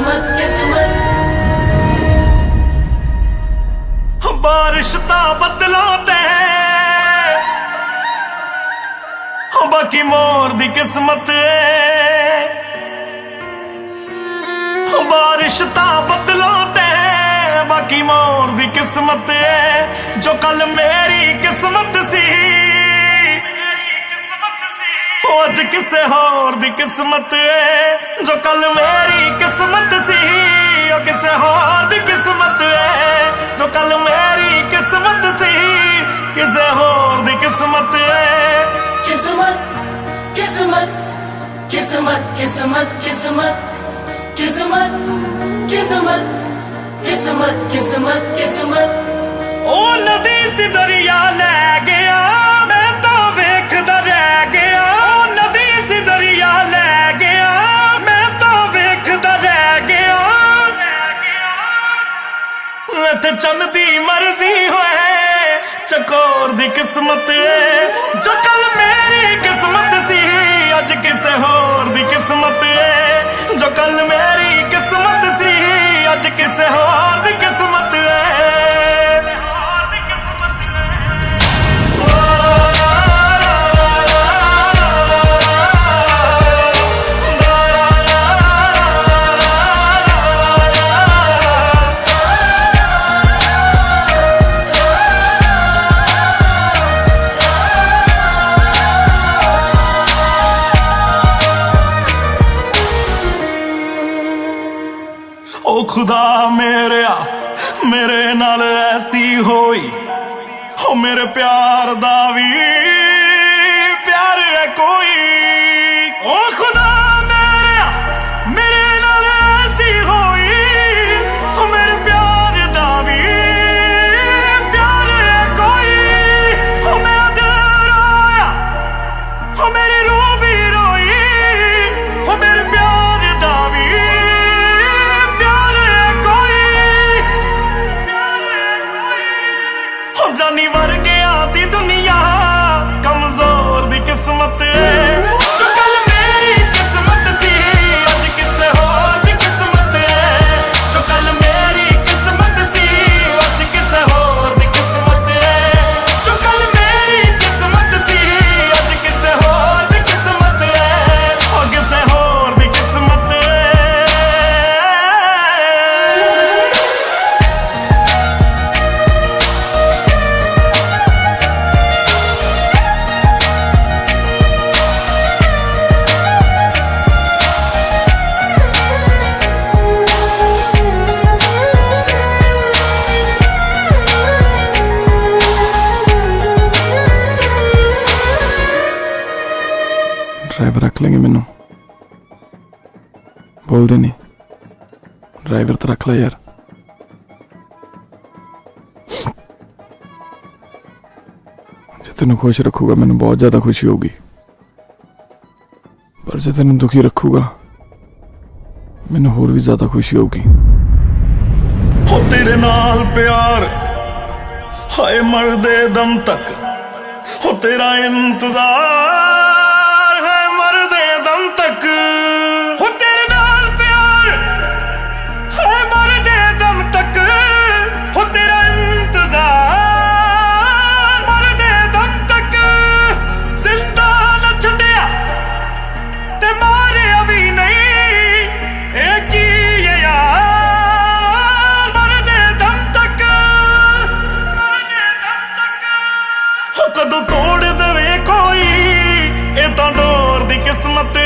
किस्मत किस्मत बारिश ता बदलों ते बाकी मोर दी किस्मत बारिश ता बदलों ते बाकी मोर दी किस्मत जो कल मेरी किस्मत सी अज किसे होर दी किस्मत जो कल मेरी किस्मत सी किसे होर दी किस्मत जो कल मेरी किस्मत सी किसे होर दी किस्मत किस्मत किस्मत किस्मत किस्मत किस्मत किस्मत किस्मत किस्मत किस्मत किस्मत ओ नदी सी दरिया ले गया मैं तो वेखदा रह गया ओ नदी सी दरिया ले गया मैं तो वेखदा रह गया ते चंद दी मर्जी होए चकोर दी किस्मत जो कल मेरी किस्मत सी अज किसे होर दी किस्मत जो कल मेरी किस्मत सी अज किसे होर दी किस्मत ओ खुदा मेरे नाल ऐसी होई ओ मेरे प्यार दा भी प्यार है कोई ओ खुदा मेरे नाल ऐसी होई ओ मेरे प्यार दा भी प्यार है कोई ओ मेरा दिल रोया ओ मेरी रूह भी रोई ओ मेरे प्यार दा भी जानी वर्गिया दी दुनिया कमजोर दी किस्मत जो कल मेरी किस्मत सी अज किसे होर दी किस्मत जो कल मेरी किस्मत सी अज किसे होर दी किस्मत जो कल मेरी किस्मत सी अज किसे होर दी किस्मत ओ किसे होर दी किस्मत ड्राइवर रख लेंगे मैनू बोलते नहीं ड्राइवर तो रख ला यार जे तेन खुश रखूगा मैनू बहुत ज्यादा खुशी होगी पर जे तेन दुखी रखूगा मैनू होर भी ज्यादा खुशी होगी हो तेरे नाल प्यार हाय मरदे दम तक हो तेरा इंतजार है मरदे दम तक हो तेरे नाल प्यार है मरदे दम तक हो तेरा इंतजार मरदे दम तक जिंदा न छड्डिया ते मारिया भी नहीं एक ही ये यार मरदे दम तक हो कदों तोड़ देवे कोई ये तां डोर दी किस्मत